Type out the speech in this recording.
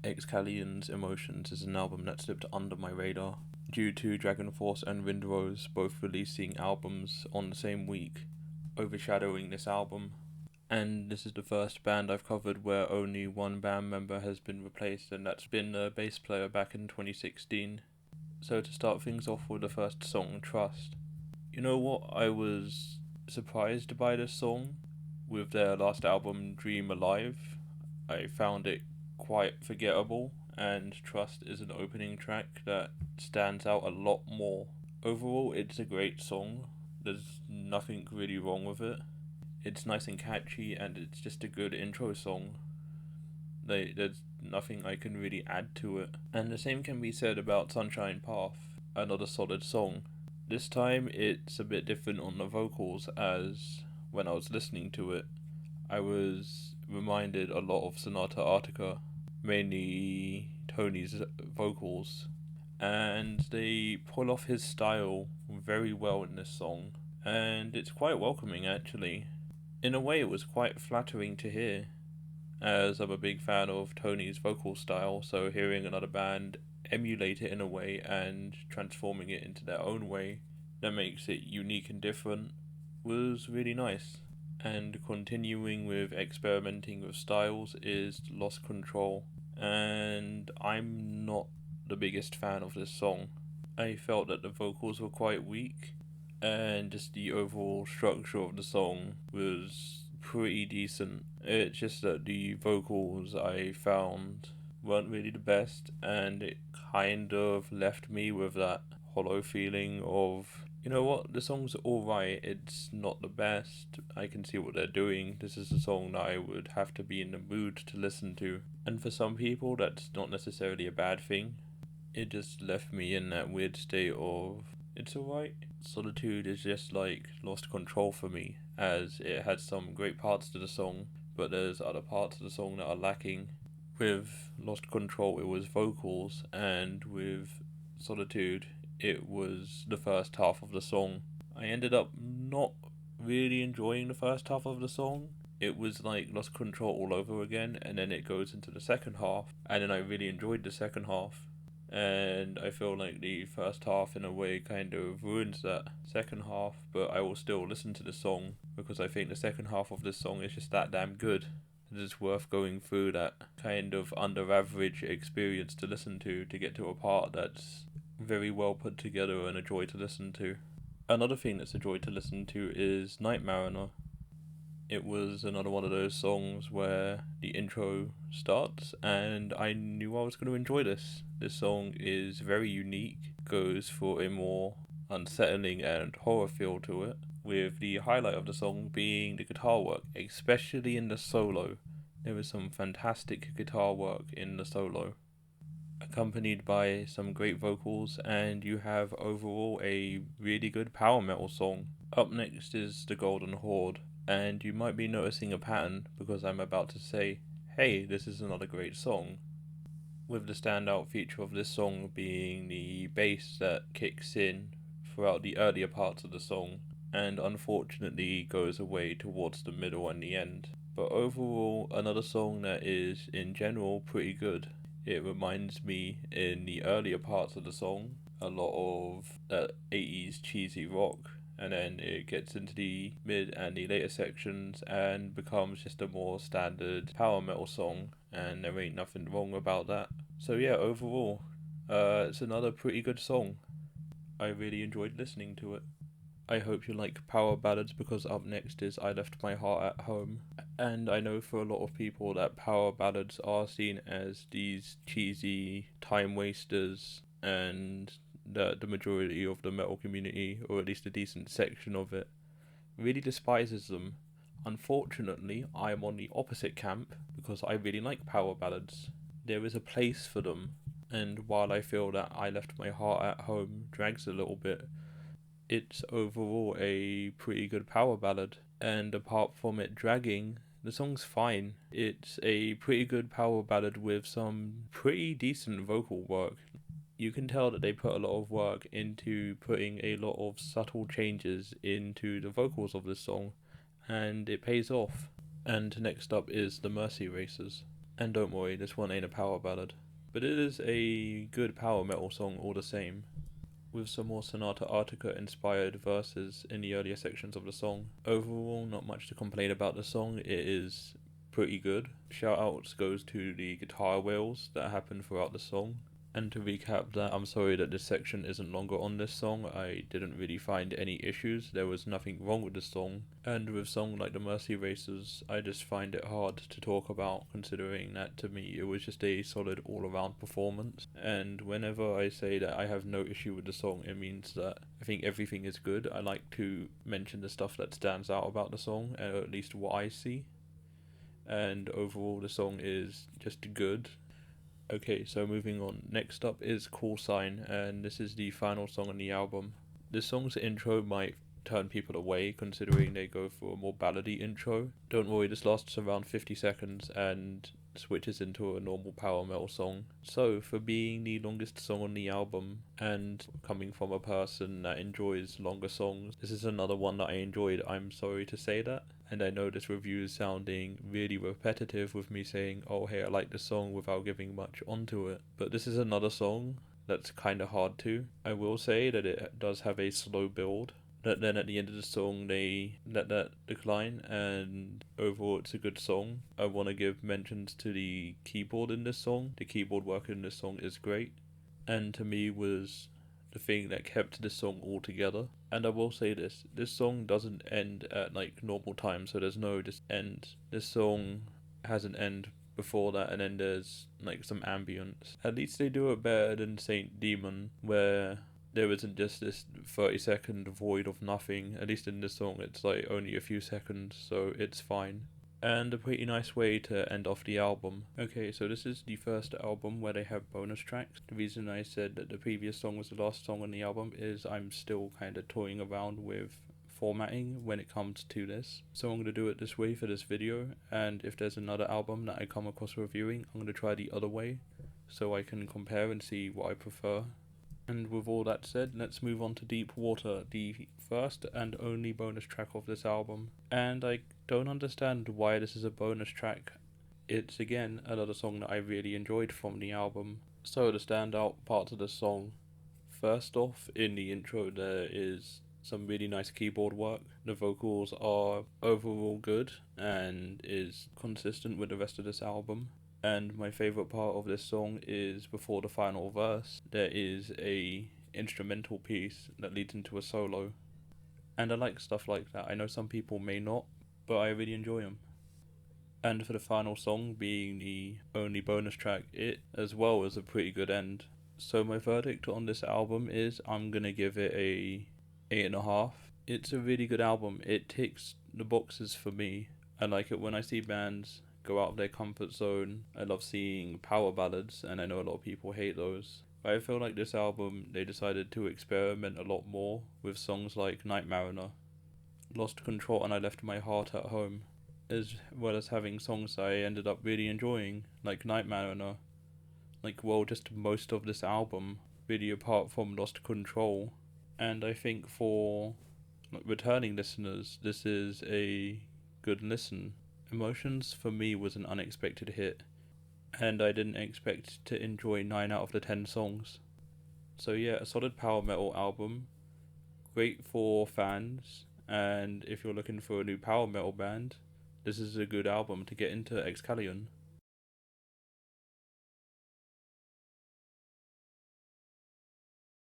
Excallion's Emotions is an album that slipped under my radar due to Dragon Force and Windrose both releasing albums on the same week, overshadowing this album. And this is the first band I've covered where only one band member has been replaced, and that's been the bass player back in 2016. So to start things off with the first song, Trust. You know what? I was surprised by this song. With their last album, Dream Alive, I found it quite forgettable, and Trust is an opening track that stands out a lot more. Overall, it's a great song. There's nothing really wrong with it. It's nice and catchy, and it's just a good intro song. There's nothing I can really add to it. And the same can be said about Sunshine Path, another solid song. This time it's a bit different on the vocals, as when I was listening to it, I was reminded a lot of Sonata Arctica, mainly Tony's vocals, and they pull off his style very well in this song, and it's quite welcoming actually. In a way, it was quite flattering to hear, as I'm a big fan of Tony's vocal style, so hearing another band emulate it in a way and transforming it into their own way that makes it unique and different was really nice. And continuing with experimenting with styles is Lost Control, and I'm not the biggest fan of this song. I felt that the vocals were quite weak, and just the overall structure of the song was pretty decent. It's just that the vocals I found weren't really the best, and it kind of left me with that hollow feeling of, you know what, the song's alright, it's not the best, I can see what they're doing, this is a song that I would have to be in the mood to listen to. And for some people, that's not necessarily a bad thing. It just left me in that weird state of, it's alright. Solitude is just like Lost Control for me, as it had some great parts to the song, but there's other parts of the song that are lacking. With Lost Control, it was vocals, and with Solitude, it was the first half of the song. I ended up not really enjoying the first half of the song. It was like Lost Control all over again, and then it goes into the second half, and then I really enjoyed the second half. And I feel like the first half, in a way, kind of ruins that second half, but I will still listen to the song because I think the second half of this song is just that damn good. It's worth going through that kind of under average experience to listen to get to a part that's very well put together and a joy to listen to. Another thing that's a joy to listen to is Night Mariner. It was another one of those songs where the intro starts and I knew I was going to enjoy this. This song is very unique, goes for a more unsettling and horror feel to it, with the highlight of the song being the guitar work, especially in the solo. There is some fantastic guitar work in the solo, accompanied by some great vocals, and you have overall a really good power metal song. Up next is The Golden Horde, and you might be noticing a pattern because I'm about to say, hey, this is another great song, with the standout feature of this song being the bass that kicks in throughout the earlier parts of the song, and unfortunately goes away towards the middle and the end. But overall, another song that is, in general, pretty good. It reminds me, in the earlier parts of the song, a lot of that 80s cheesy rock, and then it gets into the mid and the later sections and becomes just a more standard power metal song, and there ain't nothing wrong about that. So yeah, overall, it's another pretty good song. I really enjoyed listening to it. I hope you like power ballads, because up next is I Left My Heart at Home. And I know for a lot of people that power ballads are seen as these cheesy time wasters, and that the majority of the metal community, or at least a decent section of it, really despises them. Unfortunately, I am on the opposite camp because I really like power ballads. There is a place for them, and while I feel that I Left My Heart at Home drags a little bit, it's overall a pretty good power ballad, and apart from it dragging, the song's fine. It's a pretty good power ballad with some pretty decent vocal work. You can tell that they put a lot of work into putting a lot of subtle changes into the vocals of this song, and it pays off. And next up is The Mercy Racers. And don't worry, this one ain't a power ballad. But it is a good power metal song all the same, with some more Sonata Arctica inspired verses in the earlier sections of the song. Overall, not much to complain about the song, it is pretty good. Shout outs goes to the guitar wails that happen throughout the song. And to recap that, I'm sorry that this section isn't longer on this song. I didn't really find any issues. There was nothing wrong with the song. And with songs like the Mercy Racers, I just find it hard to talk about, considering that to me it was just a solid all-around performance. And whenever I say that I have no issue with the song, it means that I think everything is good. I like to mention the stuff that stands out about the song, or at least what I see. And overall, the song is just good. Okay, so moving on. Next up is Call Sign, and this is the final song on the album. This song's intro might turn people away, considering they go for a more ballady intro. Don't worry, this lasts around 50 seconds and switches into a normal power metal song. So, for being the longest song on the album, and coming from a person that enjoys longer songs, this is another one that I enjoyed. I'm sorry to say that. And I know this review is sounding really repetitive with me saying, oh hey, I like this song without giving much onto it. But this is another song that's kind of hard to. I will say that it does have a slow build. That then at the end of the song they let that decline, and overall it's a good song. I want to give mentions to the keyboard in this song. The keyboard work in this song is great, and to me was the thing that kept this song all together. And I will say this song doesn't end at like normal time, so there's no just end. This song has an end before that, and then there's like some ambience. At least they do it better than Saint Demon, where there isn't just this 30-second void of nothing. At least in this song it's like only a few seconds, so it's fine. And a pretty nice way to end off the album. Okay, so this is the first album where they have bonus tracks. The reason I said that the previous song was the last song on the album is I'm still kind of toying around with formatting when it comes to this. So I'm going to do it this way for this video, and if there's another album that I come across reviewing, I'm going to try the other way so I can compare and see what I prefer. And with all that said, let's move on to Deep Water, the first and only bonus track of this album. And I don't understand why this is a bonus track. It's again another song that I really enjoyed from the album. So the standout parts of the song. First off, in the intro there is some really nice keyboard work. The vocals are overall good and is consistent with the rest of this album. And my favourite part of this song is before the final verse. There is a instrumental piece that leads into a solo. And I like stuff like that. I know some people may not, but I really enjoy them. And for the final song being the only bonus track, it as well is a pretty good end. So my verdict on this album is I'm gonna give it a 8.5. It's a really good album. It ticks the boxes for me. I like it when I see bands go out of their comfort zone. I love seeing power ballads, and I know a lot of people hate those. But I feel like this album, they decided to experiment a lot more with songs like Night Mariner, Lost Control, and I Left My Heart at Home, as well as having songs I ended up really enjoying, like Night Mariner. Like, well, just most of this album, really apart from Lost Control. And I think for returning listeners, this is a good listen. Emotions for me was an unexpected hit, and I didn't expect to enjoy 9 out of the 10 songs. So yeah, a solid power metal album, great for fans, and if you're looking for a new power metal band, this is a good album to get into Excallion.